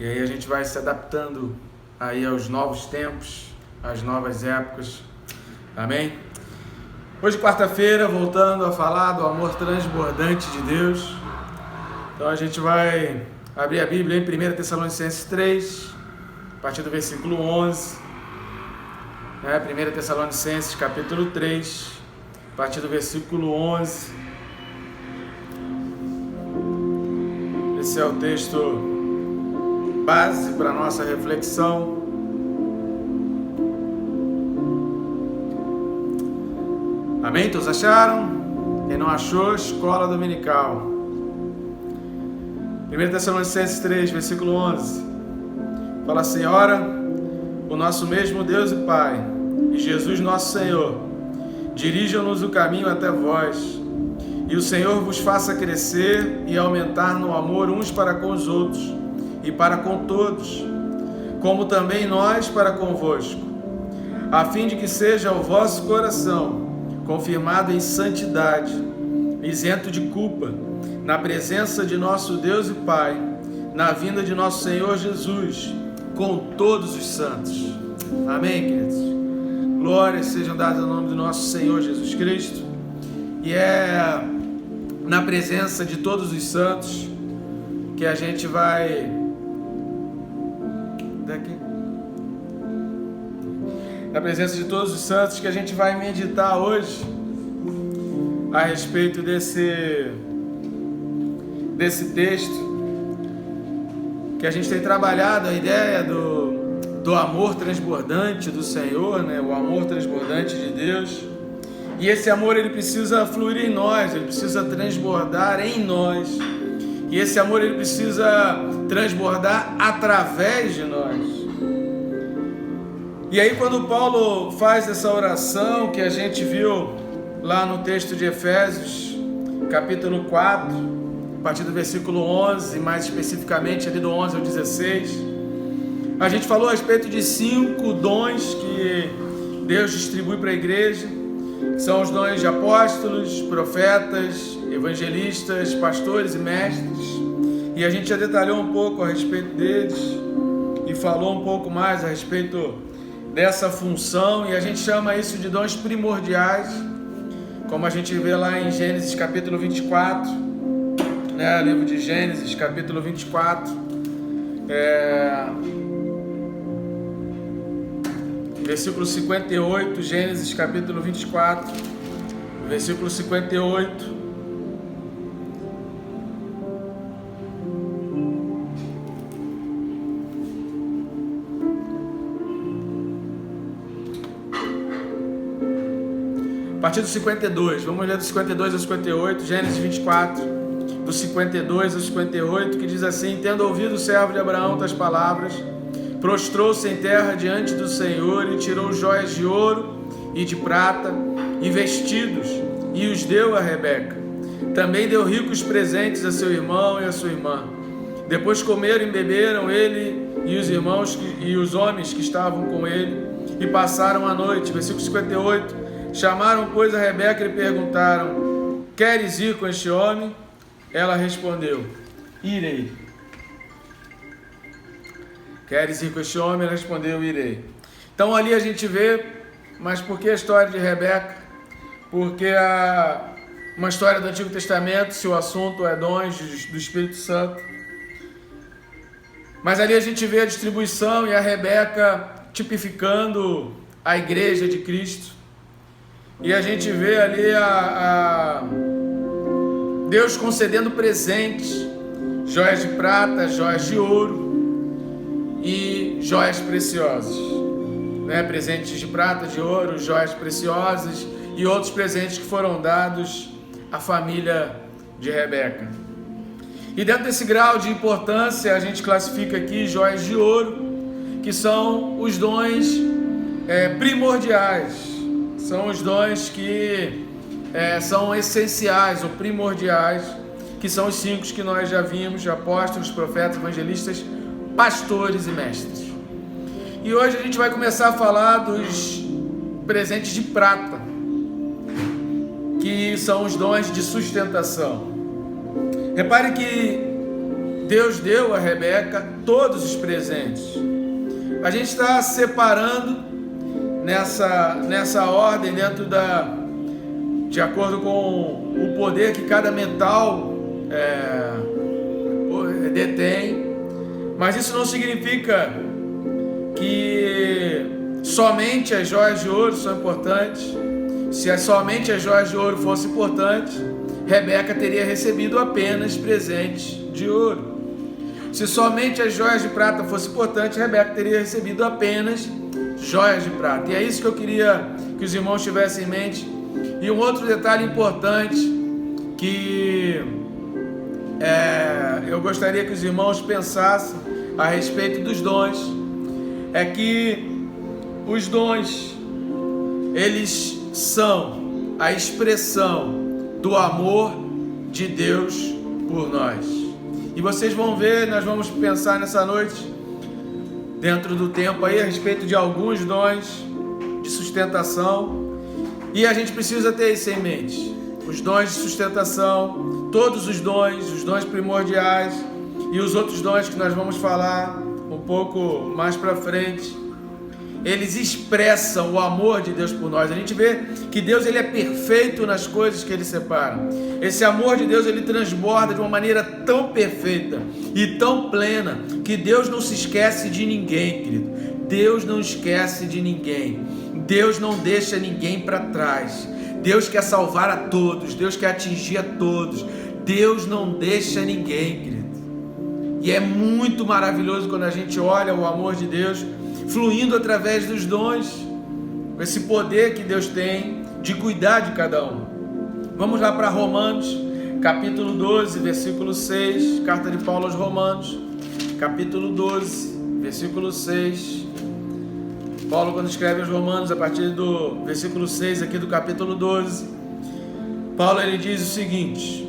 E aí a gente vai se adaptando aí aos novos tempos, às novas épocas. Amém? Hoje, quarta-feira, voltando a falar do amor transbordante de Deus. Então a gente vai abrir a Bíblia em 1 Tessalonicenses 3, a partir do versículo 11. 1 Tessalonicenses capítulo 3, a partir do versículo 11. Esse é o texto base para a nossa reflexão. Amém? Todos acharam? Quem não achou, escola dominical. 1 Tessalonicenses 3, versículo 11. Fala assim: ora, o nosso mesmo Deus e Pai, e Jesus nosso Senhor, dirijam-nos o caminho até vós, e o Senhor vos faça crescer e aumentar no amor uns para com os outros, e para com todos, como também nós para convosco, a fim de que seja o vosso coração confirmado em santidade, isento de culpa, na presença de nosso Deus e Pai, na vinda de nosso Senhor Jesus, com todos os santos. Amém, queridos? Glórias sejam dadas ao nome do nosso Senhor Jesus Cristo. E é na presença de todos os santos que a gente vai... Na presença de todos os santos que a gente vai meditar hoje a respeito desse texto que a gente tem trabalhado, a ideia do amor transbordante do Senhor, né? O amor transbordante de Deus. E esse amor, ele precisa fluir em nós, ele precisa transbordar em nós. E esse amor, ele precisa transbordar através de nós. E aí, quando Paulo faz essa oração que a gente viu lá no texto de Efésios, capítulo 4, a partir do versículo 11, mais especificamente ali do 11 ao 16, a gente falou a respeito de 5 dons que Deus distribui para a igreja, que são os dons de apóstolos, profetas, evangelistas, pastores e mestres. E a gente já detalhou um pouco a respeito deles e falou um pouco mais a respeito dessa função, e a gente chama isso de dons primordiais, como a gente vê lá em Gênesis capítulo 24, né? Livro de Gênesis capítulo 24, versículo 58, Gênesis capítulo 24, versículo 58. A partir do 52, vamos ler do 52 ao 58, Gênesis 24, do 52 ao 58, que diz assim: tendo ouvido o servo de Abraão tais palavras, prostrou-se em terra diante do Senhor e tirou joias de ouro e de prata e vestidos e os deu a Rebeca. Também deu ricos presentes a seu irmão e a sua irmã. Depois comeram e beberam ele e os irmãos e os homens que estavam com ele e passaram a noite. Versículo 58. Chamaram, pois, a Rebeca e lhe perguntaram: queres ir com este homem? Ela respondeu: irei. Queres ir com este homem? Ela respondeu: irei. Então ali a gente vê, mas por que a história de Rebeca? Porque uma história do Antigo Testamento, se o assunto é dons do Espírito Santo. Mas ali a gente vê a distribuição e a Rebeca tipificando a igreja de Cristo. E a gente vê ali Deus concedendo presentes, joias de prata, joias de ouro e joias preciosas, né? Presentes de prata, de ouro, joias preciosas e outros presentes que foram dados à família de Rebeca. E dentro desse grau de importância, a gente classifica aqui joias de ouro, que são os dons primordiais. São os dons que são essenciais ou primordiais, que são os 5 que nós já vimos, de apóstolos, profetas, evangelistas, pastores e mestres. E hoje a gente vai começar a falar dos presentes de prata, que são os dons de sustentação. Repare que Deus deu a Rebeca todos os presentes. A gente está separando nessa ordem de acordo com o poder que cada metal detém, mas isso não significa que somente as joias de ouro são importantes. Se somente as joias de ouro fossem importantes, Rebeca teria recebido apenas presentes de ouro. Se somente as joias de prata fossem importantes, Rebeca teria recebido apenas joias de prata. E é isso que eu queria que os irmãos tivessem em mente. E um outro detalhe importante que eu gostaria que os irmãos pensassem a respeito dos dons, é que os dons, eles são a expressão do amor de Deus por nós. E vocês vão ver, nós vamos pensar nessa noite, dentro do tempo aí, a respeito de alguns dons de sustentação. E a gente precisa ter isso em mente. Os dons de sustentação, todos os dons primordiais e os outros dons que nós vamos falar um pouco mais para frente, eles expressam o amor de Deus por nós. A gente vê que Deus, ele é perfeito nas coisas que ele separa. Esse amor de Deus, ele transborda de uma maneira tão perfeita e tão plena, que Deus não se esquece de ninguém, querido. Deus não esquece de ninguém. Deus não deixa ninguém para trás. Deus quer salvar a todos. Deus quer atingir a todos. Deus não deixa ninguém, querido. E é muito maravilhoso quando a gente olha o amor de Deus fluindo através dos dons, esse poder que Deus tem de cuidar de cada um. Vamos lá para Romanos, capítulo 12, versículo 6, carta de Paulo aos Romanos, capítulo 12, versículo 6. Paulo, quando escreve aos Romanos, a partir do versículo 6 aqui do capítulo 12, Paulo, ele diz o seguinte: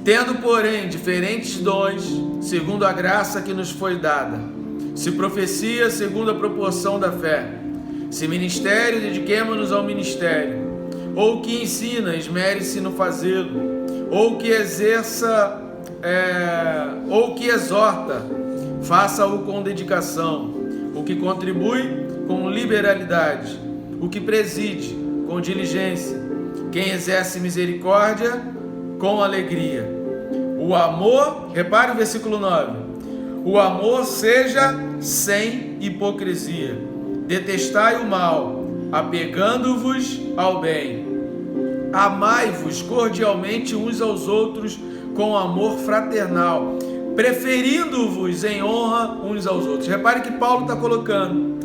tendo, porém, diferentes dons, segundo a graça que nos foi dada, se profecia, segundo a proporção da fé; se ministério, dediquemo-nos ao ministério; ou que ensina, esmere-se no fazê-lo; ou que ou que exorta, faça-o com dedicação; o que contribui, com liberalidade; o que preside, com diligência; quem exerce misericórdia, com alegria. O amor, repare o versículo 9: o amor seja sem hipocrisia. Detestai o mal, apegando-vos ao bem. Amai-vos cordialmente uns aos outros com amor fraternal, preferindo-vos em honra uns aos outros. Repare que Paulo está colocando,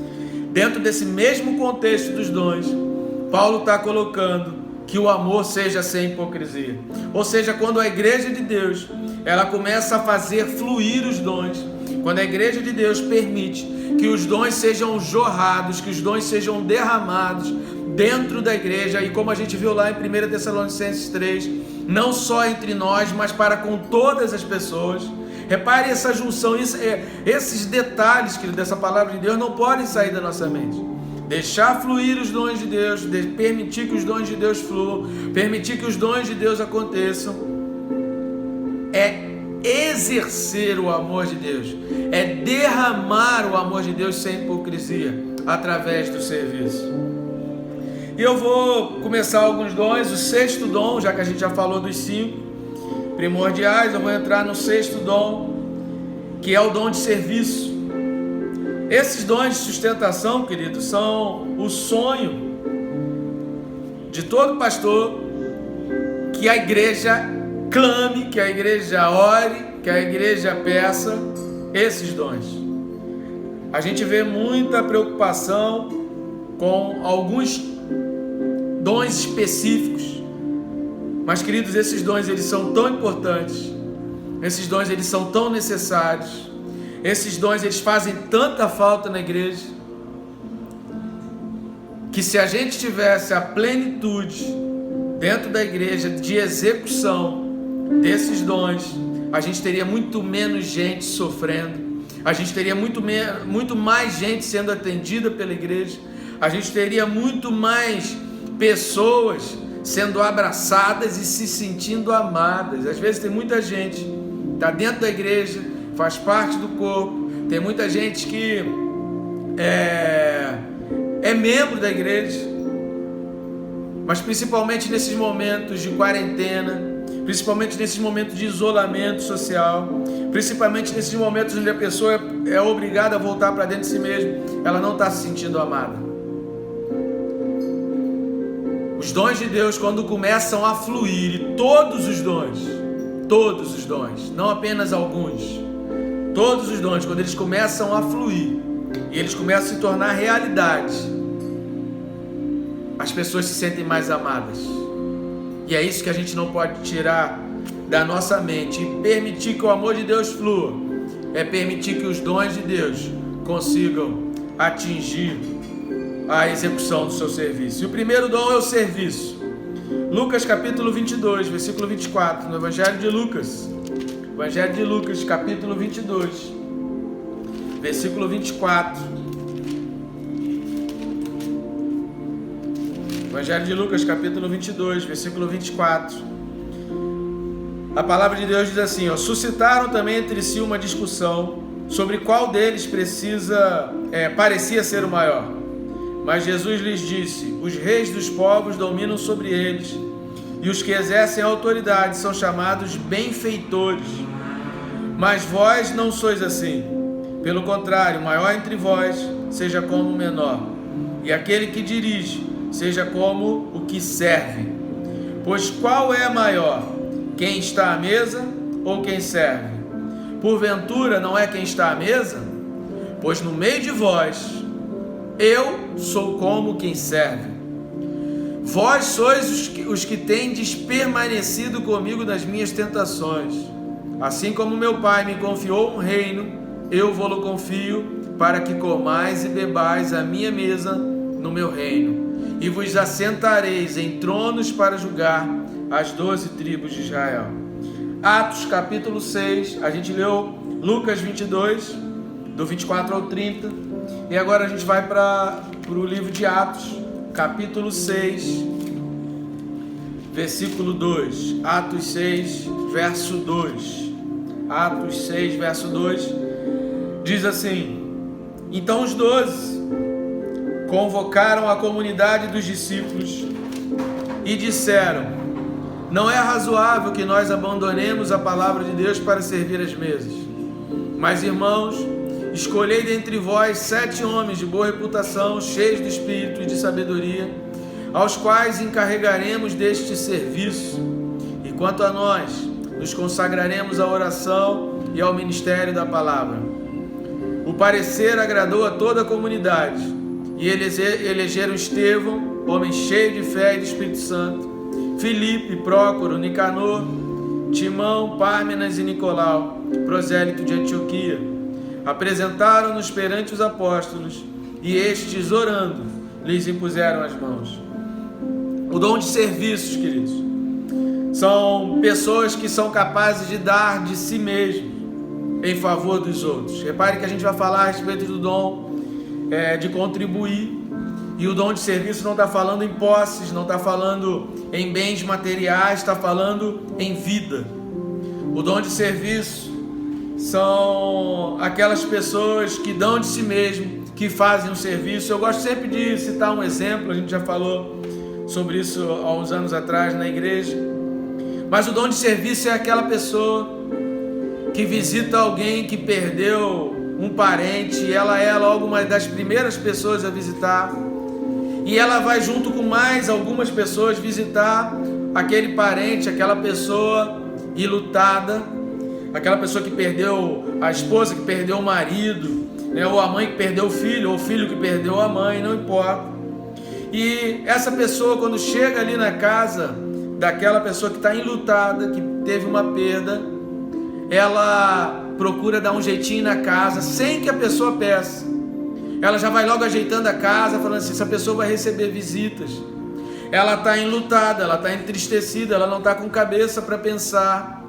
dentro desse mesmo contexto dos dons, Paulo está colocando que o amor seja sem hipocrisia. Ou seja, quando a igreja de Deus, ela começa a fazer fluir os dons, quando a igreja de Deus permite que os dons sejam jorrados, que os dons sejam derramados dentro da igreja, e como a gente viu lá em 1 Tessalonicenses 3, não só entre nós, mas para com todas as pessoas. Repare essa junção, esses detalhes, querido, dessa palavra de Deus não podem sair da nossa mente. Deixar fluir os dons de Deus, permitir que os dons de Deus fluam, permitir que os dons de Deus aconteçam, é exercer o amor de Deus, é derramar o amor de Deus sem hipocrisia, através do serviço. E eu vou começar alguns dons. O sexto dom, já que a gente já falou dos 5 primordiais, eu vou entrar no sexto dom, que é o dom de serviço. Esses dons de sustentação, queridos, são o sonho de todo pastor, que a igreja clame, que a igreja ore, que a igreja peça esses dons. A gente vê muita preocupação com alguns dons específicos, mas, queridos, esses dons, eles são tão importantes, esses dons, eles são tão necessários, esses dons, eles fazem tanta falta na igreja, que se a gente tivesse a plenitude dentro da igreja de execução desses dons, a gente teria muito menos gente sofrendo, a gente teria muito mais gente sendo atendida pela igreja, a gente teria muito mais pessoas sendo abraçadas e se sentindo amadas. Às vezes tem muita gente está dentro da igreja, faz parte do corpo. Tem muita gente que é membro da igreja, mas principalmente nesses momentos de quarentena, principalmente nesses momentos de isolamento social, principalmente nesses momentos onde a pessoa é obrigada a voltar para dentro de si mesma, ela não está se sentindo amada. Os dons de Deus, quando começam a fluir, e todos os dons, não apenas alguns, todos os dons, quando eles começam a fluir, e eles começam a se tornar realidade, as pessoas se sentem mais amadas. E é isso que a gente não pode tirar da nossa mente. E permitir que o amor de Deus flua é permitir que os dons de Deus consigam atingir a execução do seu serviço. E o primeiro dom é o serviço. Lucas capítulo 22, versículo 24, no Evangelho de Lucas. Evangelho de Lucas, capítulo 22, versículo 24. Evangelho de Lucas, capítulo 22, versículo 24. A palavra de Deus diz assim, suscitaram também entre si uma discussão sobre qual deles parecia ser o maior. Mas Jesus lhes disse, os reis dos povos dominam sobre eles, e os que exercem a autoridade são chamados benfeitores. Mas vós não sois assim. Pelo contrário, o maior entre vós seja como o menor, e aquele que dirige seja como o que serve. Pois qual é maior, quem está à mesa ou quem serve? Porventura não é quem está à mesa? Pois no meio de vós, eu sou como quem serve. Vós sois os que tendes permanecido comigo nas minhas tentações. Assim como meu Pai me confiou um reino, eu vou-lo confio, para que comais e bebais a minha mesa no meu reino. E vos assentareis em tronos para julgar as 12 tribos de Israel. Atos capítulo 6, a gente leu Lucas 22, do 24 ao 30, e agora a gente vai para o livro de Atos, capítulo 6, versículo 2. Atos 6, verso 2. Atos 6, verso 2, diz assim, então os 12 convocaram a comunidade dos discípulos e disseram, não é razoável que nós abandonemos a palavra de Deus para servir as mesas. Mas irmãos, escolhei dentre vós 7 homens de boa reputação, cheios de espírito e de sabedoria, aos quais encarregaremos deste serviço. E quanto a nós, nos consagraremos à oração e ao ministério da palavra. O parecer agradou a toda a comunidade, e eles elegeram Estevão, homem cheio de fé e do Espírito Santo, Filipe, Prócoro, Nicanor, Timão, Pármenas e Nicolau, prosélito de Antioquia. Apresentaram-nos perante os apóstolos, e estes, orando, lhes impuseram as mãos. O dom de serviços, queridos, são pessoas que são capazes de dar de si mesmo em favor dos outros. Repare que a gente vai falar a respeito do dom de contribuir, e o dom de serviço não está falando em posses, não está falando em bens materiais, está falando em vida. O dom de serviço são aquelas pessoas que dão de si mesmo, que fazem um serviço. Eu gosto sempre de citar um exemplo, a gente já falou sobre isso há uns anos atrás na igreja, mas o dom de serviço é aquela pessoa que visita alguém que perdeu um parente, e ela é logo uma das primeiras pessoas a visitar, e ela vai junto com mais algumas pessoas visitar aquele parente, aquela pessoa enlutada, aquela pessoa que perdeu a esposa, que perdeu o marido, ou a mãe que perdeu o filho, ou o filho que perdeu a mãe, não importa. E essa pessoa, quando chega ali na casa daquela pessoa que está enlutada, que teve uma perda, ela procura dar um jeitinho na casa, sem que a pessoa peça. Ela já vai logo ajeitando a casa, falando assim, essa pessoa vai receber visitas. Ela está enlutada, ela está entristecida, ela não está com cabeça para pensar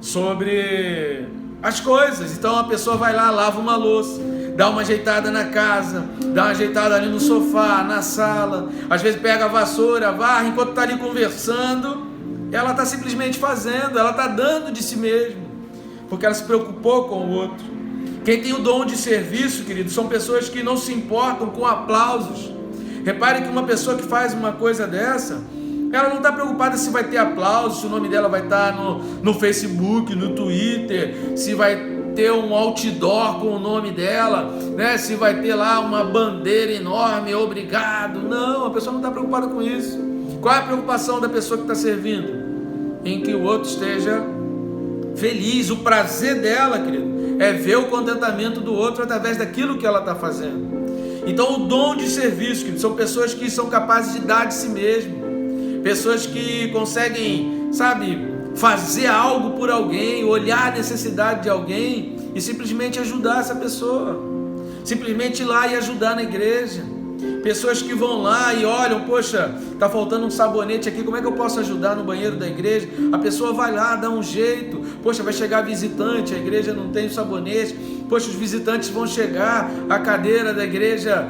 sobre as coisas. Então a pessoa vai lá, lava uma louça, dá uma ajeitada na casa, dá uma ajeitada ali no sofá, na sala, às vezes pega a vassoura, varre, enquanto está ali conversando, ela está simplesmente fazendo, ela está dando de si mesma. porque ela se preocupou com o outro. Quem tem o dom de serviço, querido, são pessoas que não se importam com aplausos. Repare que uma pessoa que faz uma coisa dessa, ela não está preocupada se vai ter aplauso, se o nome dela vai estar no Facebook, no Twitter, se vai ter um outdoor com o nome dela, né? Se vai ter lá uma bandeira enorme, obrigado. Não, a pessoa não está preocupada com isso. Qual é a preocupação da pessoa que está servindo? Em que o outro esteja feliz. O prazer dela, querido, é ver o contentamento do outro através daquilo que ela está fazendo. Então o dom de serviço, querido, são pessoas que são capazes de dar de si mesmo, pessoas que conseguem, sabe, fazer algo por alguém, olhar a necessidade de alguém e simplesmente ajudar essa pessoa, simplesmente ir lá e ajudar na igreja. Pessoas que vão lá e olham, poxa, está faltando um sabonete aqui, como é que eu posso ajudar no banheiro da igreja? A pessoa vai lá, dá um jeito. Poxa, vai chegar visitante, a igreja não tem sabonete. Poxa, os visitantes vão chegar, a cadeira da igreja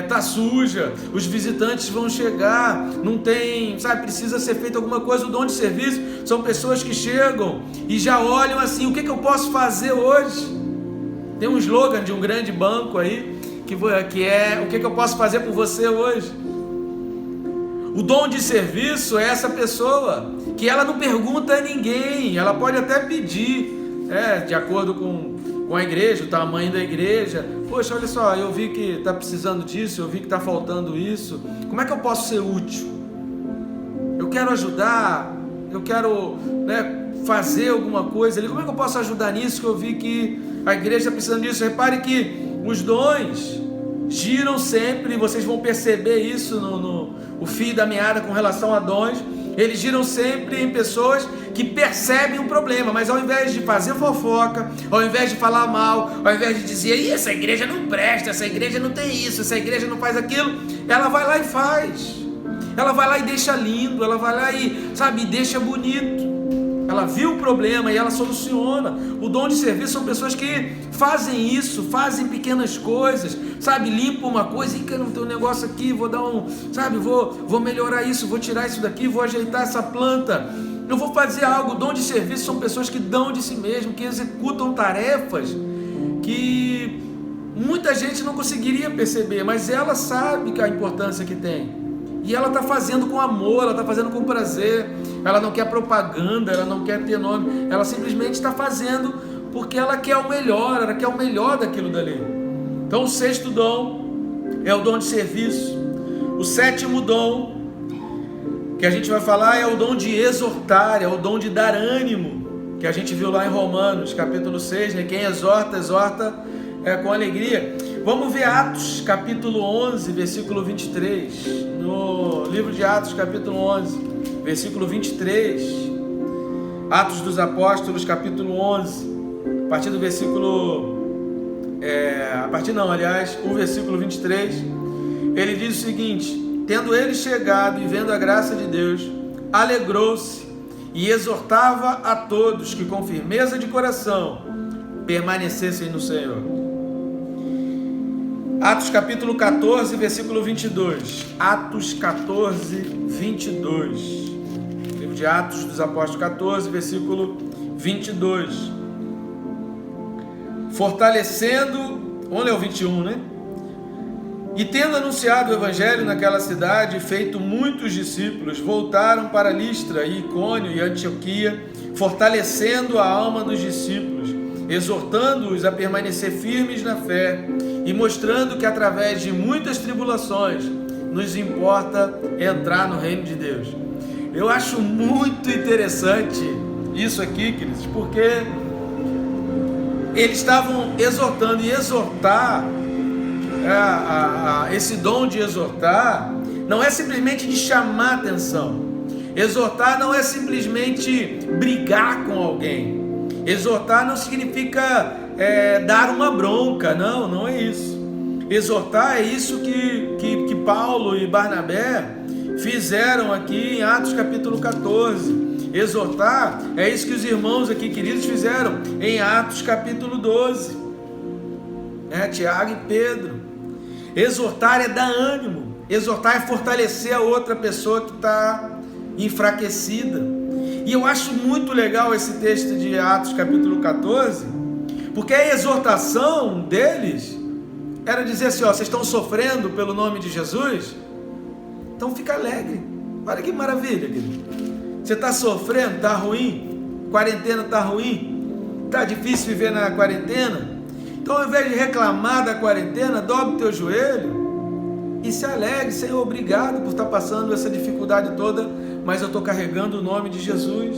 está suja. Os visitantes vão chegar, não tem, sabe, precisa ser feito alguma coisa. O dom de serviço são pessoas que chegam e já olham assim, o que eu posso fazer hoje? Tem um slogan de um grande banco aí, que é, o que eu posso fazer por você hoje? O dom de serviço é essa pessoa que ela não pergunta a ninguém, ela pode até pedir, de acordo com a igreja, o tamanho da igreja. Poxa, olha só, eu vi que está precisando disso, eu vi que está faltando isso, como é que eu posso ser útil? Eu quero ajudar, eu quero, fazer alguma coisa ali, como é que eu posso ajudar nisso, que eu vi que a igreja está precisando disso? Repare que os dons giram sempre, vocês vão perceber isso no fio da meada com relação a dons. Eles giram sempre em pessoas que percebem o problema, mas ao invés de fazer fofoca, ao invés de falar mal, ao invés de dizer, essa igreja não presta, essa igreja não tem isso, essa igreja não faz aquilo, ela vai lá e faz. Ela vai lá e deixa lindo, ela vai lá e, sabe, deixa bonito. Ela viu o problema e ela soluciona. O dom de serviço são pessoas que fazem isso, fazem pequenas coisas, sabe, limpam uma coisa, e não tem um negócio aqui, vou dar vou melhorar isso, vou tirar isso daqui, vou ajeitar essa planta, eu vou fazer algo. O dom de serviço são pessoas que dão de si mesmo, que executam tarefas que muita gente não conseguiria perceber, mas ela sabe a importância que tem. E ela está fazendo com amor, ela está fazendo com prazer, ela não quer propaganda, ela não quer ter nome, ela simplesmente está fazendo porque ela quer o melhor, ela quer o melhor daquilo dali. Então o sexto dom é o dom de serviço. O sétimo dom que a gente vai falar é o dom de exortar, é o dom de dar ânimo, que a gente viu lá em Romanos, capítulo 6, quem exorta com alegria. Vamos ver Atos, capítulo 11, versículo 23. No livro de Atos, capítulo 11, versículo 23. Atos dos Apóstolos, capítulo 11, a partir do versículo... o versículo 23. Ele diz o seguinte: tendo ele chegado e vendo a graça de Deus, alegrou-se e exortava a todos que com firmeza de coração permanecessem no Senhor. Atos capítulo 14, versículo 22. Atos 14, 22. Livro de Atos dos Apóstolos 14, versículo 22. Fortalecendo, vamos ler o 21, E tendo anunciado o evangelho naquela cidade, feito muitos discípulos, voltaram para Listra, e Icônio e Antioquia, fortalecendo a alma dos discípulos, exortando-os a permanecer firmes na fé, e mostrando que através de muitas tribulações nos importa entrar no reino de Deus. Eu acho muito interessante isso aqui, queridos, porque eles estavam exortando, e exortar, esse dom de exortar, não é simplesmente de chamar atenção. Exortar não é simplesmente brigar com alguém. Exortar não significa dar uma bronca, não é isso. Exortar é isso que Paulo e Barnabé fizeram aqui em Atos capítulo 14. Exortar é isso que os irmãos aqui queridos fizeram em Atos capítulo 12, Tiago e Pedro. Exortar é dar ânimo, exortar é fortalecer a outra pessoa que está enfraquecida. E eu acho muito legal esse texto de Atos capítulo 14, porque a exortação deles era dizer assim, ó, vocês estão sofrendo pelo nome de Jesus? Então fica alegre. Olha que maravilha, querido. Você está sofrendo, está ruim, quarentena está ruim, está difícil viver na quarentena. Então ao invés de reclamar da quarentena, dobre o teu joelho e se alegre. Senhor, obrigado por estar passando essa dificuldade toda, mas eu estou carregando o nome de Jesus.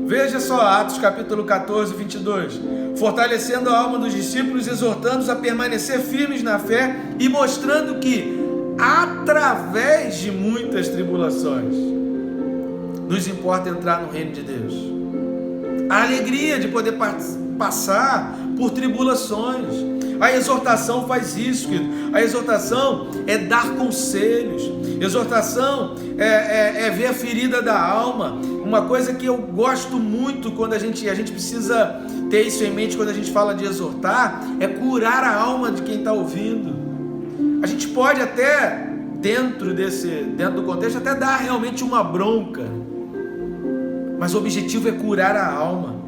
Veja só Atos capítulo 14, 22. Fortalecendo a alma dos discípulos, exortando-os a permanecer firmes na fé e mostrando que, através de muitas tribulações, nos importa entrar no reino de Deus. A alegria de poder passar por tribulações. A exortação faz isso, querido. A exortação é dar conselhos. Exortação é ver a ferida da alma. Uma coisa que eu gosto muito quando a gente precisa ter isso em mente quando a gente fala de exortar, é curar a alma de quem está ouvindo. A gente pode até, dentro do contexto, até dar realmente uma bronca, mas o objetivo é curar a alma.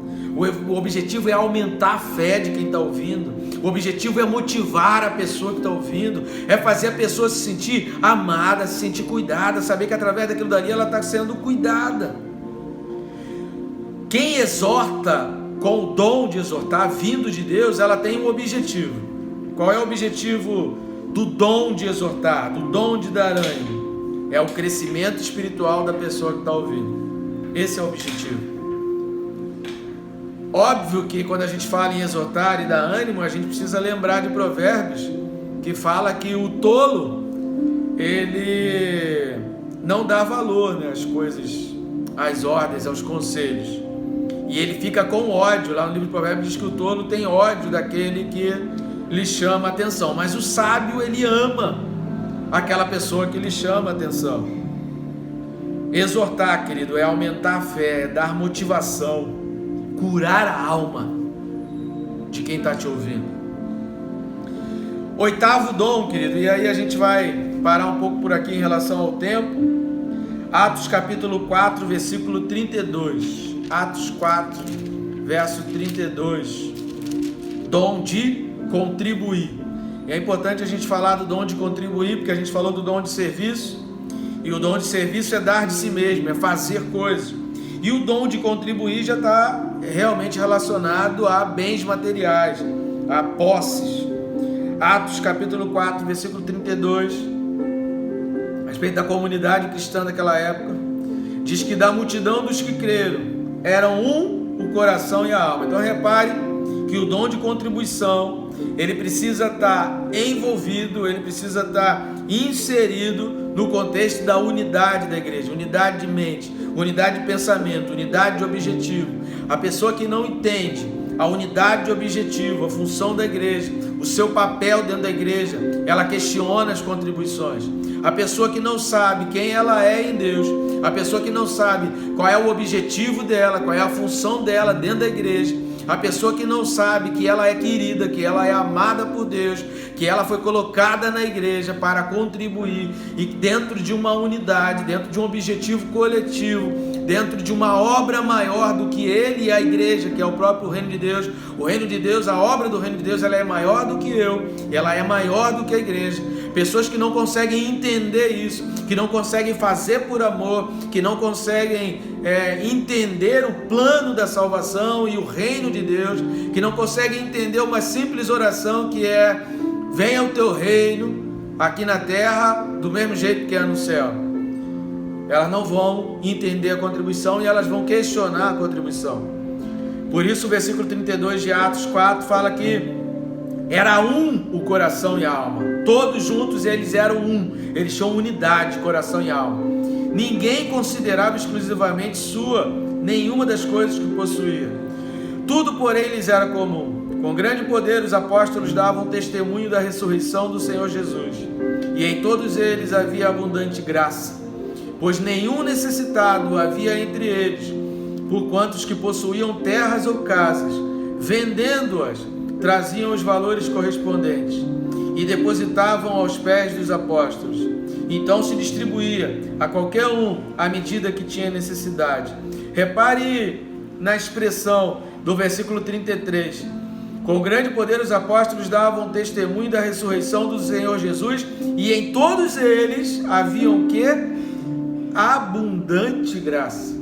O objetivo é aumentar a fé de quem está ouvindo. O objetivo é motivar a pessoa que está ouvindo, é fazer a pessoa se sentir amada, se sentir cuidada, saber que através daquilo dali ela está sendo cuidada. Quem exorta com o dom de exortar, vindo de Deus, ela tem um objetivo. Qual é o objetivo do dom de exortar, do dom de dar ânimo? É o crescimento espiritual da pessoa que está ouvindo. Esse é o objetivo. Óbvio que quando a gente fala em exortar e dar ânimo, a gente precisa lembrar de Provérbios, que fala que o tolo, ele não dá valor, né, às coisas, às ordens, aos conselhos. E ele fica com ódio. Lá no livro de Provérbios diz que o tolo tem ódio daquele que lhe chama a atenção. Mas o sábio, ele ama aquela pessoa que lhe chama a atenção. Exortar, querido, é aumentar a fé, é dar motivação, curar a alma de quem está te ouvindo. Oitavo dom, querido, e aí a gente vai parar um pouco por aqui em relação ao tempo. Atos capítulo 4, versículo 32. Atos 4, verso 32. Dom de contribuir. E é importante a gente falar do dom de contribuir, porque a gente falou do dom de serviço, e o dom de serviço é dar de si mesmo, é fazer coisas. E o dom de contribuir já está realmente relacionado a bens materiais, a posses. Atos capítulo 4, versículo 32, a respeito da comunidade cristã daquela época, diz que da multidão dos que creram, eram o coração e a alma. Então repare que o dom de contribuição, ele precisa estar envolvido, ele precisa estar inserido no contexto da unidade da igreja, unidade de mente, unidade de pensamento, unidade de objetivo. A pessoa que não entende a unidade de objetivo, a função da igreja, o seu papel dentro da igreja, ela questiona as contribuições. A pessoa que não sabe quem ela é em Deus, a pessoa que não sabe qual é o objetivo dela, qual é a função dela dentro da igreja, a pessoa que não sabe que ela é querida, que ela é amada por Deus, que ela foi colocada na igreja para contribuir, e dentro de uma unidade, dentro de um objetivo coletivo, dentro de uma obra maior do que ele e a igreja, que é o próprio reino de Deus. O reino de Deus, a obra do reino de Deus, ela é maior do que eu, ela é maior do que a igreja. Pessoas que não conseguem entender isso, que não conseguem fazer por amor, que não conseguem entender o plano da salvação e o reino de Deus, que não conseguem entender uma simples oração que é: venha o teu reino aqui na terra do mesmo jeito que é no céu. Elas não vão entender a contribuição e elas vão questionar a contribuição. Por isso o versículo 32 de Atos 4 fala que era o coração e a alma. Todos juntos eles eram eles tinham unidade, coração e alma. Ninguém considerava exclusivamente sua nenhuma das coisas que possuía. Tudo, porém, lhes era comum. Com grande poder os apóstolos davam testemunho da ressurreição do Senhor Jesus. E em todos eles havia abundante graça, pois nenhum necessitado havia entre eles, porquanto os que possuíam terras ou casas, vendendo-as, traziam os valores correspondentes e depositavam aos pés dos apóstolos. Então se distribuía a qualquer um à medida que tinha necessidade. Repare na expressão do versículo 33. Com grande poder os apóstolos davam testemunho da ressurreição do Senhor Jesus, e em todos eles haviam o quê? Abundante graça.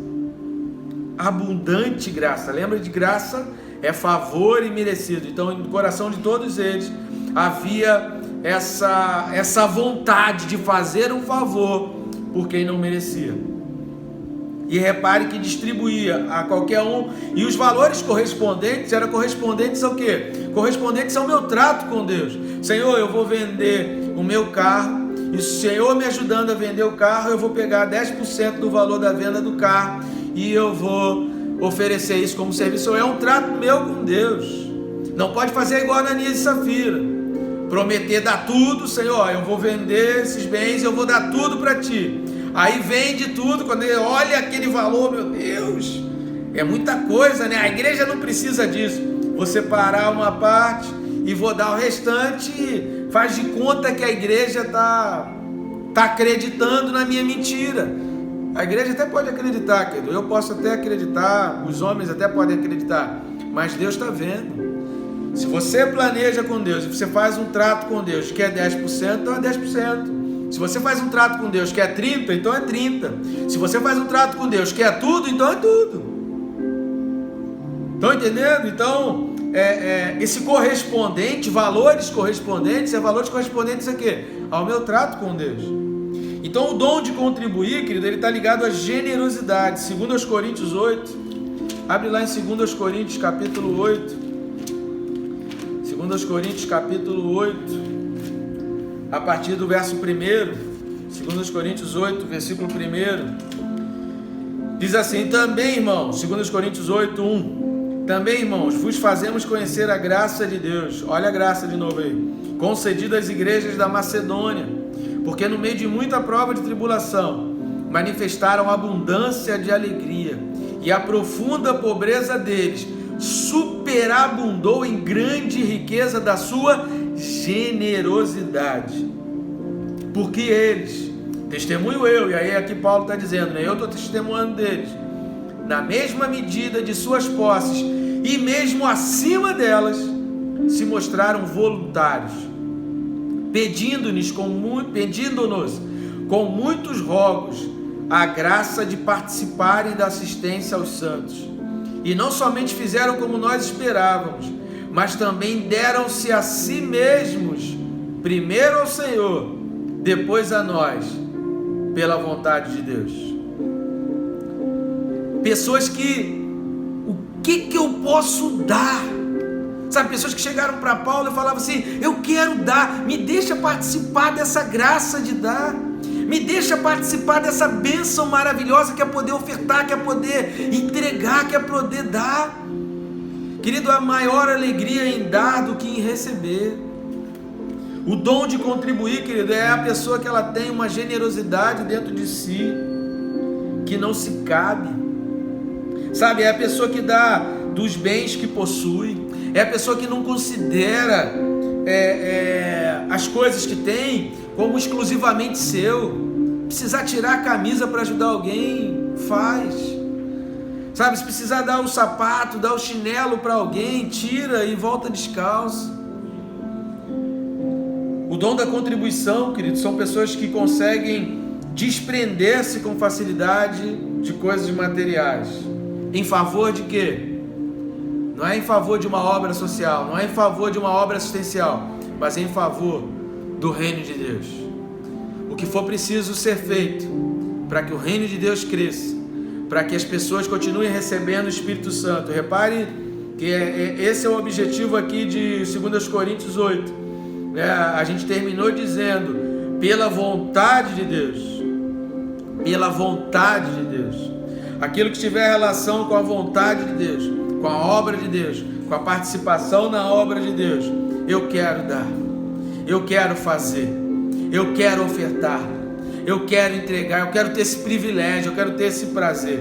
Abundante graça. Lembra de graça? É favor imerecido. Então, no coração de todos eles havia essa vontade de fazer um favor por quem não merecia. E repare que distribuía a qualquer um, e os valores correspondentes eram correspondentes ao quê? Correspondentes ao meu trato com Deus. Senhor, eu vou vender o meu carro, e o Senhor me ajudando a vender o carro, eu vou pegar 10% do valor da venda do carro e eu vou oferecer isso como serviço. É um trato meu com Deus. Não pode fazer igual Ananias e Safira, prometer dar tudo. Senhor, eu vou vender esses bens, eu vou dar tudo para ti. Aí vende tudo, quando ele olha aquele valor, meu Deus, é muita coisa, né? A igreja não precisa disso. Vou separar uma parte e vou dar o restante. Faz de conta que a igreja está acreditando na minha mentira. A igreja até pode acreditar, querido. Eu posso até acreditar, os homens até podem acreditar, mas Deus está vendo. Se você planeja com Deus, se você faz um trato com Deus que é 10%, então é 10%. Se você faz um trato com Deus que é 30%, então é 30%. Se você faz um trato com Deus que é tudo, então é tudo. Estão entendendo? Então, esse correspondente, valores correspondentes, valores correspondentes a quê? Ao meu trato com Deus. Então, o dom de contribuir, querido, ele está ligado à generosidade. 2 Coríntios 8. Abre lá em 2 Coríntios, capítulo 8. 2 Coríntios, capítulo 8. A partir do verso 1, 2 Coríntios 8, versículo 1, diz assim: também, irmãos, 2 Coríntios 8, 1, também, irmãos, vos fazemos conhecer a graça de Deus, olha a graça de novo aí, concedida às igrejas da Macedônia, porque no meio de muita prova de tribulação, manifestaram abundância de alegria, e a profunda pobreza deles superabundou em grande riqueza da sua generosidade, porque eles, testemunho eu, e aí aqui Paulo está dizendo, né? Eu estou testemunhando deles, na mesma medida de suas posses, e mesmo acima delas, se mostraram voluntários, pedindo-nos com muitos rogos a graça de participarem da assistência aos santos, e não somente fizeram como nós esperávamos, mas também deram-se a si mesmos, primeiro ao Senhor, depois a nós, pela vontade de Deus. Pessoas que, o que eu posso dar? Sabe, pessoas que chegaram para Paulo e falavam assim: eu quero dar, me deixa participar dessa graça de dar, me deixa participar dessa bênção maravilhosa que é poder ofertar, que é poder entregar, que é poder dar. Querido, a maior alegria em dar do que em receber. O dom de contribuir, querido, é a pessoa que ela tem uma generosidade dentro de si, que não se cabe. Sabe, é a pessoa que dá dos bens que possui, é a pessoa que não considera as coisas que tem como exclusivamente seu. Precisar tirar a camisa para ajudar alguém, faz. Sabe, se precisar dar o sapato, dar o chinelo para alguém, tira e volta descalço. O dom da contribuição, querido, são pessoas que conseguem desprender-se com facilidade de coisas materiais. Em favor de quê? Não é em favor de uma obra social, não é em favor de uma obra assistencial, mas é em favor do reino de Deus. O que for preciso ser feito para que o reino de Deus cresça, para que as pessoas continuem recebendo o Espírito Santo. Repare que esse é o objetivo aqui de 2 Coríntios 8. A gente terminou dizendo, pela vontade de Deus, pela vontade de Deus. Aquilo que tiver relação com a vontade de Deus, com a obra de Deus, com a participação na obra de Deus, eu quero dar, eu quero fazer, eu quero ofertar, eu quero entregar, eu quero ter esse privilégio, eu quero ter esse prazer.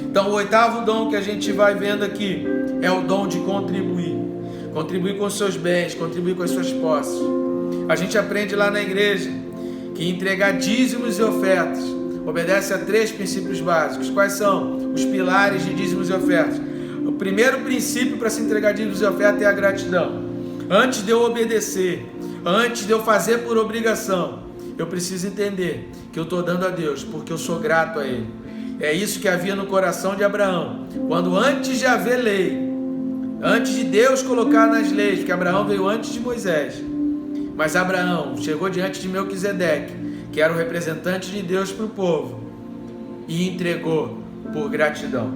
Então, o oitavo dom que a gente vai vendo aqui é o dom de contribuir. Contribuir com os seus bens, contribuir com as suas posses. A gente aprende lá na igreja que entregar dízimos e ofertas obedece a 3 princípios básicos. Quais são? os pilares de dízimos e ofertas. O primeiro princípio para se entregar dízimos e ofertas é a gratidão. Antes de eu obedecer, antes de eu fazer por obrigação, eu preciso entender que eu estou dando a Deus porque eu sou grato a Ele. É isso que havia no coração de Abraão, quando antes de haver lei, antes de Deus colocar nas leis, porque Abraão veio antes de Moisés, mas Abraão chegou diante de Melquisedeque, que era o representante de Deus para o povo, e entregou por gratidão.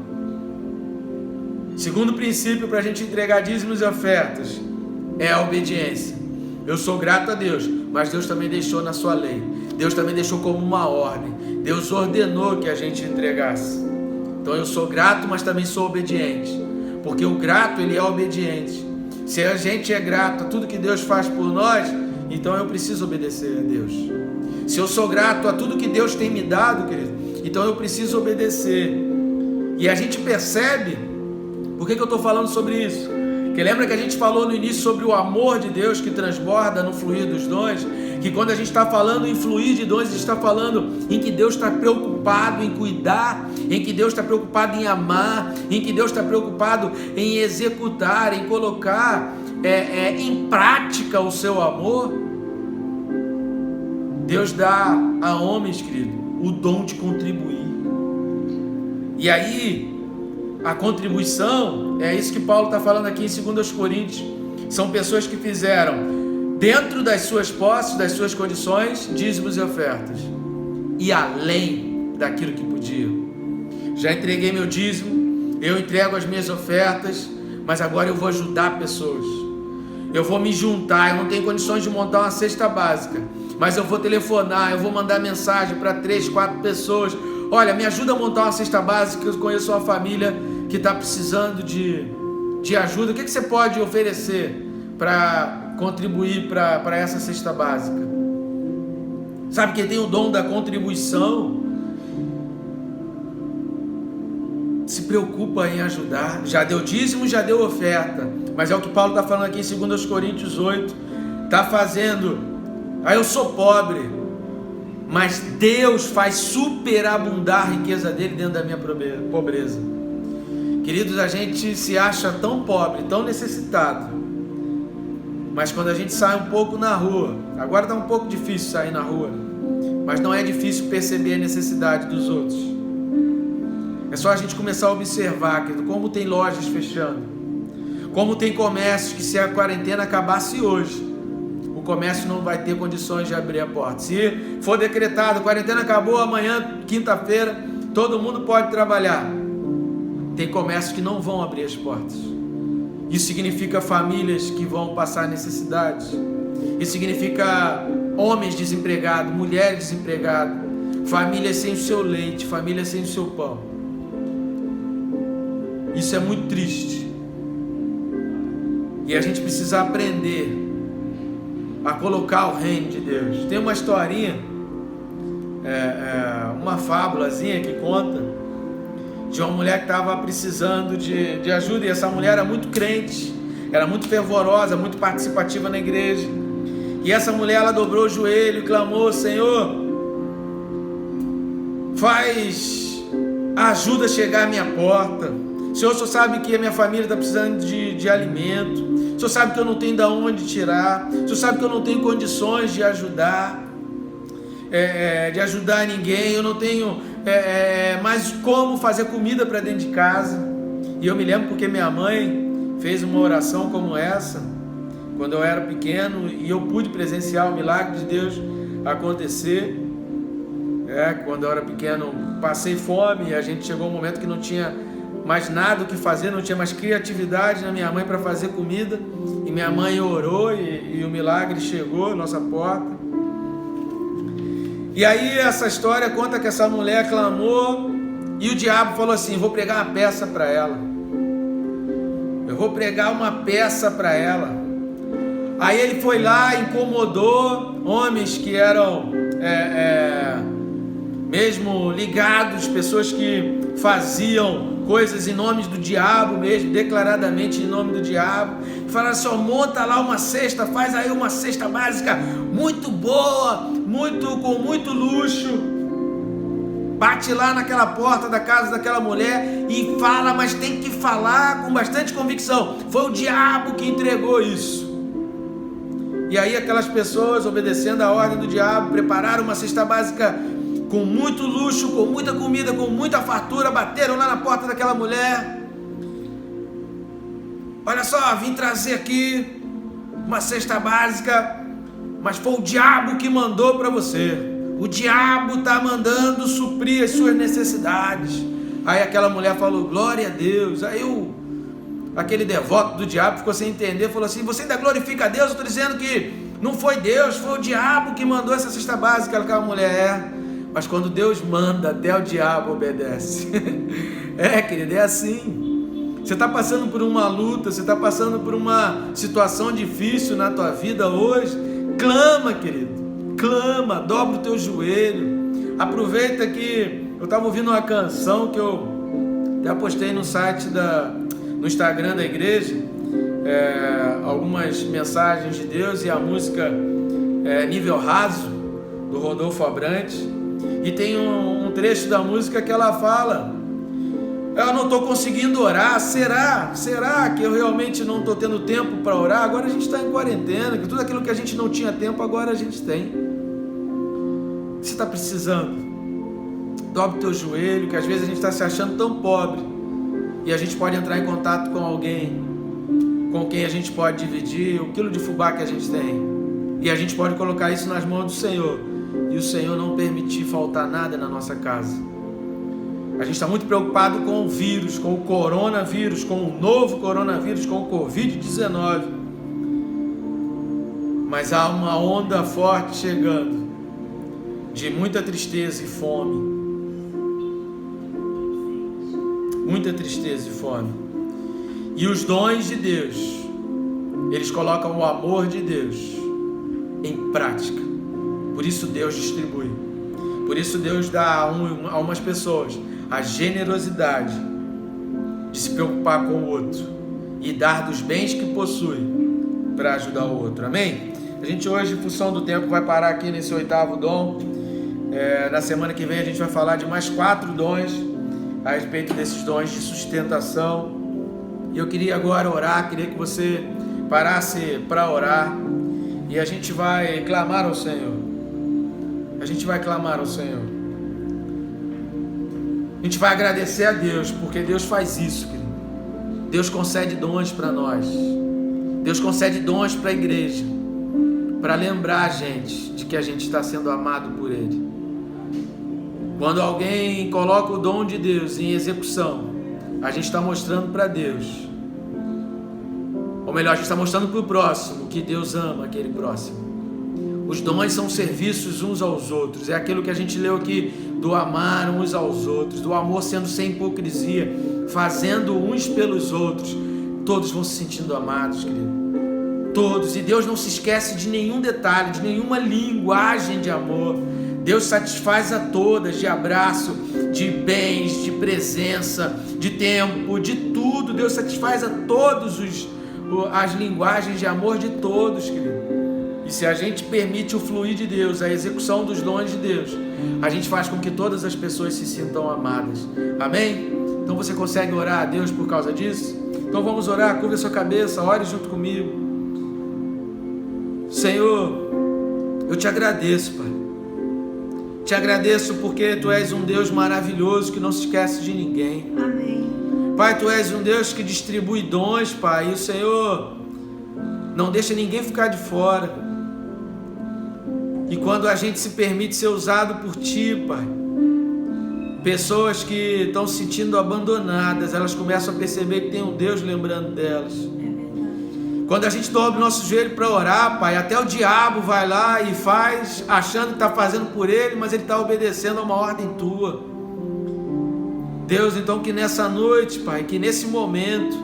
Segundo princípio para a gente entregar dízimos e ofertas é a obediência. Eu sou grato a Deus, mas Deus também deixou na sua lei, Deus também deixou como uma ordem, Deus ordenou que a gente entregasse. Então eu sou grato, mas também sou obediente, porque o grato, ele é obediente. Se a gente é grato a tudo que Deus faz por nós, então eu preciso obedecer a Deus. Se eu sou grato a tudo que Deus tem me dado, querido, então eu preciso obedecer. E a gente percebe, por que eu estou falando sobre isso? Porque lembra que a gente falou no início sobre o amor de Deus que transborda no fluir dos dons? Que quando a gente está falando em fluir de dons, a gente está falando em que Deus está preocupado em cuidar, em que Deus está preocupado em amar, em que Deus está preocupado em executar, em colocar em prática o seu amor. Deus dá a homens, querido, o dom de contribuir. E aí, a contribuição, é isso que Paulo está falando aqui em 2 Coríntios, são pessoas que fizeram, dentro das suas posses, das suas condições, dízimos e ofertas, e além daquilo que podiam. Já entreguei meu dízimo, eu entrego as minhas ofertas, mas agora eu vou ajudar pessoas, eu vou me juntar, eu não tenho condições de montar uma cesta básica, mas eu vou telefonar, eu vou mandar mensagem para 3, 4 pessoas, olha, me ajuda a montar uma cesta básica, eu conheço uma família que está precisando de ajuda, o que você pode oferecer para contribuir para essa cesta básica? Sabe, quem tem o dom da contribuição se preocupa em ajudar. Já deu dízimo, já deu oferta, mas é o que Paulo está falando aqui em 2 Coríntios 8, está fazendo, eu sou pobre, mas Deus faz superabundar a riqueza dele dentro da minha pobreza. Queridos, a gente se acha tão pobre, tão necessitado, mas quando a gente sai um pouco na rua, agora está um pouco difícil sair na rua, mas não é difícil perceber a necessidade dos outros. É só a gente começar a observar, querido, como tem lojas fechando, como tem comércios que, se a quarentena acabasse hoje, o comércio não vai ter condições de abrir a porta. Se for decretado, a quarentena acabou, amanhã, quinta-feira, todo mundo pode trabalhar. Tem comércios que não vão abrir as portas. Isso significa famílias que vão passar necessidades. Isso significa homens desempregados, mulheres desempregadas, famílias sem o seu leite, famílias sem o seu pão. Isso é muito triste. E a gente precisa aprender a colocar o reino de Deus. Tem uma historinha, uma fábulazinha que conta de uma mulher que estava precisando de ajuda, e essa mulher era muito crente, era muito fervorosa, muito participativa na igreja, e essa mulher, ela dobrou o joelho e clamou: Senhor, faz a ajuda chegar à minha porta. Senhor, o Senhor sabe que a minha família está precisando de alimento, o Senhor sabe que eu não tenho de onde tirar, o Senhor sabe que eu não tenho condições de ajudar, ninguém, eu não tenho mais como fazer comida para dentro de casa. E eu me lembro porque minha mãe fez uma oração como essa quando eu era pequeno, e eu pude presenciar o milagre de Deus acontecer. Quando eu era pequeno, passei fome, e a gente chegou um momento que não tinha mais nada o que fazer, não tinha mais criatividade na minha mãe para fazer comida, e minha mãe orou e o milagre chegou à nossa porta. E aí essa história conta que essa mulher clamou, e o diabo falou assim: vou pregar uma peça para ela, eu vou pregar uma peça para ela. Aí ele foi lá, incomodou homens que eram mesmo ligados, pessoas que faziam coisas em nome do diabo mesmo, declaradamente em nome do diabo, e falaram assim: monta lá uma cesta, faz aí uma cesta básica muito boa, com muito luxo. bate lá naquela porta da casa daquela mulher e fala, mas tem que falar com bastante convicção. Foi o diabo que entregou isso. E aí aquelas pessoas, obedecendo a ordem do diabo, prepararam uma cesta básica com muito luxo, com muita comida, com muita fartura, bateram lá na porta daquela mulher. Olha só, vim trazer aqui uma cesta básica, mas foi o diabo que mandou para você. O diabo está mandando suprir as suas necessidades. Aí aquela mulher falou, glória a Deus. Aí aquele devoto do diabo ficou sem entender, falou assim, você ainda glorifica a Deus? Eu estou dizendo que não foi Deus, foi o diabo que mandou essa cesta básica. Aquela mulher, mas quando Deus manda, até o diabo obedece. Querido, é assim. Você está passando por uma luta, você está passando por uma situação difícil na tua vida hoje, clama, querido, clama, dobra o teu joelho. Aproveita que eu estava ouvindo uma canção que eu já postei no site no Instagram da igreja, algumas mensagens de Deus, e a música Nível Raso, do Rodolfo Abrantes, e tem um trecho da música que ela fala, eu não estou conseguindo orar, será que eu realmente não estou tendo tempo para orar? Agora a gente está em quarentena, que tudo aquilo que a gente não tinha tempo, agora a gente tem. Você está precisando? Dobre o teu joelho, que às vezes a gente está se achando tão pobre, e a gente pode entrar em contato com alguém, com quem a gente pode dividir o quilo de fubá que a gente tem, e a gente pode colocar isso nas mãos do Senhor, e o Senhor não permitir faltar nada na nossa casa. A gente está muito preocupado com o vírus, com o coronavírus, com o novo coronavírus, com o Covid-19. Mas há uma onda forte chegando, de muita tristeza e fome. Muita tristeza e fome. E os dons de Deus, eles colocam o amor de Deus em prática. Por isso Deus distribui. Por isso Deus dá a umas pessoas a generosidade de se preocupar com o outro e dar dos bens que possui para ajudar o outro, amém? A gente hoje, em função do tempo, vai parar aqui nesse 8º dom. Na semana que vem a gente vai falar de mais 4 dons a respeito desses dons de sustentação, e eu queria agora orar, queria que você parasse para orar, e a gente vai clamar ao Senhor. A gente vai clamar ao Senhor. A gente vai agradecer a Deus, porque Deus faz isso, querido. Deus concede dons para nós. Deus concede dons para a igreja, para lembrar a gente de que a gente está sendo amado por Ele. Quando alguém coloca o dom de Deus em execução, a gente está mostrando para Deus, ou melhor, a gente está mostrando para o próximo que Deus ama aquele próximo. Os dons são serviços uns aos outros. É aquilo que a gente leu aqui, do amar uns aos outros, do amor sendo sem hipocrisia, fazendo uns pelos outros. Todos vão se sentindo amados, querido. Todos. E Deus não se esquece de nenhum detalhe, de nenhuma linguagem de amor. Deus satisfaz a todas, de abraço, de bens, de presença, de tempo, de tudo. Deus satisfaz a todos as linguagens de amor de todos, querido. E se a gente permite o fluir de Deus, a execução dos dons de Deus, a gente faz com que todas as pessoas se sintam amadas. Amém? Então você consegue orar a Deus por causa disso? Então vamos orar, curva a sua cabeça, ore junto comigo. Senhor, eu te agradeço, Pai. Te agradeço porque Tu és um Deus maravilhoso que não se esquece de ninguém. Amém. Pai, Tu és um Deus que distribui dons, Pai, e o Senhor não deixa ninguém ficar de fora. E quando a gente se permite ser usado por Ti, Pai, pessoas que estão se sentindo abandonadas, elas começam a perceber que tem um Deus lembrando delas. Quando a gente dobra o nosso joelho para orar, Pai, até o diabo vai lá e faz, achando que está fazendo por ele, mas ele está obedecendo a uma ordem Tua. Deus, então que nessa noite, Pai, que nesse momento,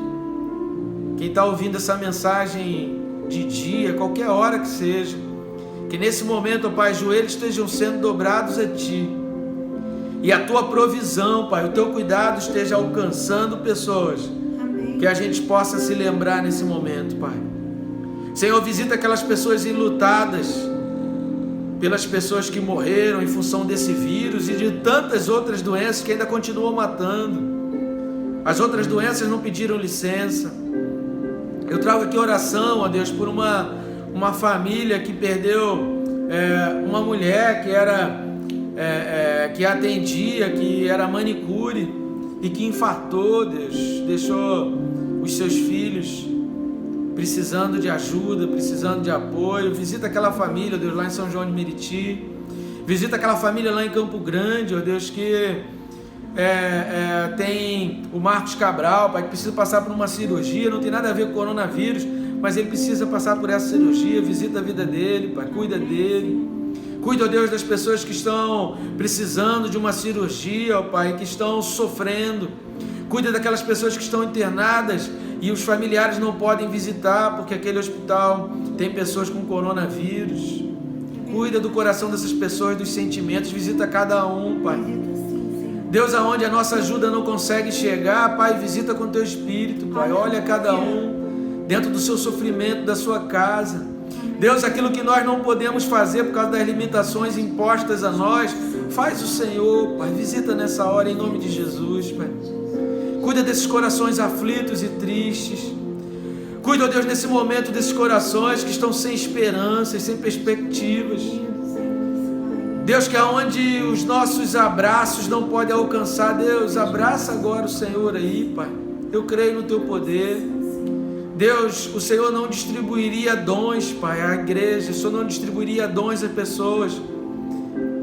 quem está ouvindo essa mensagem de dia, qualquer hora que seja, que nesse momento, Pai, joelhos estejam sendo dobrados a Ti, e a Tua provisão, Pai, o Teu cuidado esteja alcançando pessoas. Amém. Que a gente possa se lembrar nesse momento, Pai. Senhor, visita aquelas pessoas enlutadas, pelas pessoas que morreram em função desse vírus e de tantas outras doenças que ainda continuam matando. As outras doenças não pediram licença. Eu trago aqui oração, ó Deus, por uma família que perdeu uma mulher que era que atendia, que era manicure e que infartou, Deus, deixou os seus filhos precisando de ajuda, precisando de apoio. Visita aquela família, Deus, lá em São João de Meriti. Visita aquela família lá em Campo Grande, ó Deus, que tem o Marcos Cabral, pai, que precisa passar por uma cirurgia, não tem nada a ver com o coronavírus, mas ele precisa passar por essa cirurgia. Visita a vida dele, pai, cuida dele. Cuida, ó Deus, das pessoas que estão precisando de uma cirurgia, ó Pai, que estão sofrendo. Cuida daquelas pessoas que estão internadas e os familiares não podem visitar porque aquele hospital tem pessoas com coronavírus. Cuida do coração dessas pessoas, dos sentimentos. Visita cada um, Pai. Deus, aonde a nossa ajuda não consegue chegar, Pai, visita com Teu Espírito, Pai. Olha cada um dentro do seu sofrimento, da sua casa. Deus, aquilo que nós não podemos fazer por causa das limitações impostas a nós, faz o Senhor, Pai. Visita nessa hora em nome de Jesus, Pai. Cuida desses corações aflitos e tristes. Cuida, ó Deus, nesse momento desses corações que estão sem esperanças, sem perspectivas. Deus, que aonde os nossos abraços não podem alcançar, Deus, abraça agora o Senhor aí, Pai. Eu creio no Teu poder. Deus, o Senhor não distribuiria dons, Pai, à igreja. O Senhor não distribuiria dons às pessoas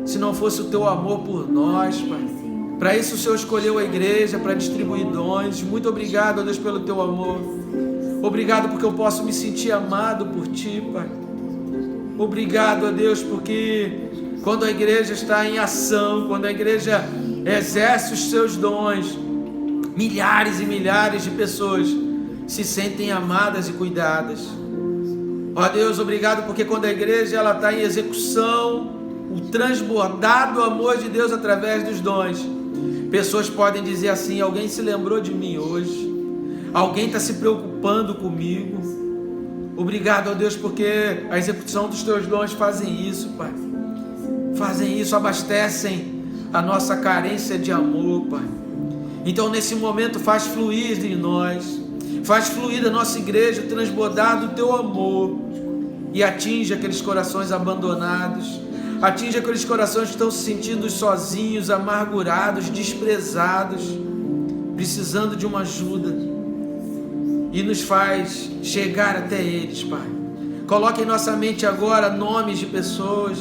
se não fosse o Teu amor por nós, Pai. Para isso o Senhor escolheu a igreja, para distribuir dons. Muito obrigado, ó Deus, pelo Teu amor. Obrigado porque eu posso me sentir amado por Ti, Pai. Obrigado, ó Deus, porque quando a igreja está em ação, quando a igreja exerce os seus dons, milhares e milhares de pessoas se sentem amadas e cuidadas. Ó Deus, obrigado porque quando a igreja ela está em execução, o transbordado amor de Deus através dos dons, pessoas podem dizer assim: alguém se lembrou de mim hoje, alguém está se preocupando comigo. Obrigado, ó Deus, porque a execução dos Teus dons fazem isso, Pai. Fazem isso, abastecem a nossa carência de amor, Pai. Então nesse momento faz fluir em nós, faz fluir da nossa igreja o transbordar do Teu amor e atinge aqueles corações abandonados, atinge aqueles corações que estão se sentindo sozinhos, amargurados, desprezados, precisando de uma ajuda, e nos faz chegar até eles, Pai. Coloque em nossa mente agora nomes de pessoas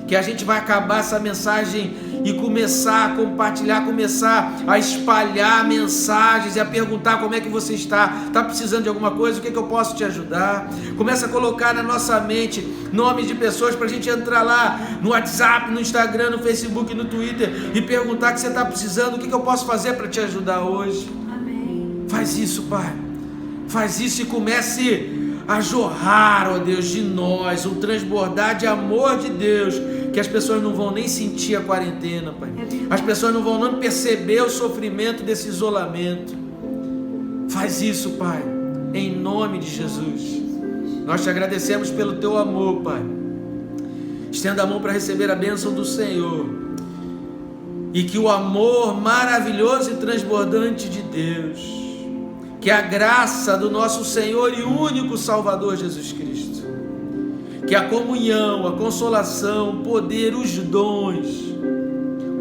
que a gente vai acabar essa mensagem e começar a compartilhar, começar a espalhar mensagens e a perguntar como é que você está precisando de alguma coisa, o que eu posso te ajudar. Começa a colocar na nossa mente nomes de pessoas para a gente entrar lá no WhatsApp, no Instagram, no Facebook, no Twitter e perguntar o que você está precisando, o que eu posso fazer para te ajudar hoje. Amém. Faz isso, Pai. Faz isso e comece a jorrar, ó Deus, de nós um transbordar de amor de Deus, que as pessoas não vão nem sentir a quarentena, Pai. As pessoas não vão nem perceber o sofrimento desse isolamento. Faz isso, Pai, em nome de Jesus. Nós te agradecemos pelo Teu amor, Pai. Estenda a mão para receber a bênção do Senhor, e que o amor maravilhoso e transbordante de Deus, que a graça do nosso Senhor e único Salvador Jesus Cristo, que a comunhão, a consolação, o poder, os dons,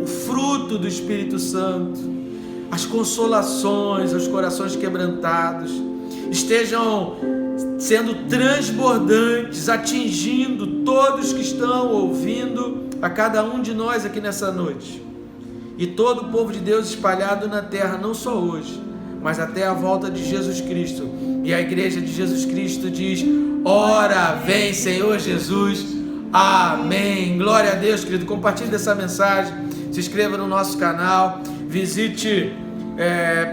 o fruto do Espírito Santo, as consolações aos corações quebrantados, estejam sendo transbordantes, atingindo todos que estão ouvindo, a cada um de nós aqui nessa noite, e todo o povo de Deus espalhado na terra, não só hoje, mas até a volta de Jesus Cristo. E a igreja de Jesus Cristo diz: ora vem, Senhor Jesus, amém. Glória a Deus, querido. Compartilhe dessa mensagem, se inscreva no nosso canal, visite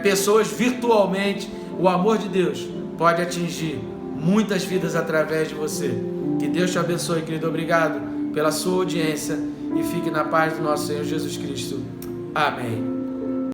pessoas virtualmente. O amor de Deus pode atingir muitas vidas através de você. Que Deus te abençoe, querido. Obrigado pela sua audiência e fique na paz do nosso Senhor Jesus Cristo. Amém.